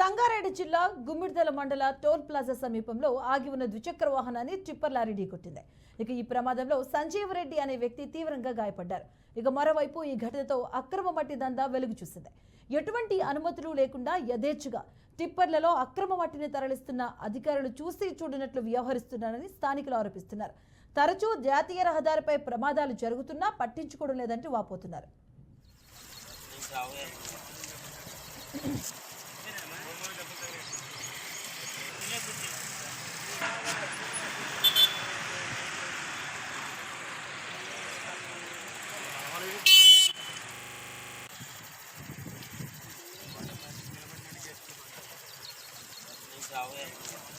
రంగారెడ్డి జిల్లా గుమ్మిడిదల మండల toll plaza సమీపంలో ఆగి ఉన్న ద్విచక్ర వాహనాన్ని టిప్పర్ లారీ ఢీకొట్టింది. ఇక ఈ ప్రమాదంలో సంజీవ్ రెడ్డి అనే వ్యక్తి తీవ్రంగా గాయపడ్డారు. ఇక మరోవైపు ఈ ఘటనతో అక్రమ మట్టి దందా వెలుగు చూసింది. ఎటువంటి అనుమతులు లేకుండా యథేచ్ఛగా టిప్పర్లలో అక్రమ మట్టిని తరలిస్తున్న అధికారులు చూసి చూడనట్లు వ్యవహరిస్తున్నారని స్థానికులు ఆరోపిస్తున్నారు. తరచూ జాతీయ రహదారిపై ప్రమాదాలు జరుగుతున్నా పట్టించుకోవడం లేదంటూ వాపోతున్నారు. Chào em.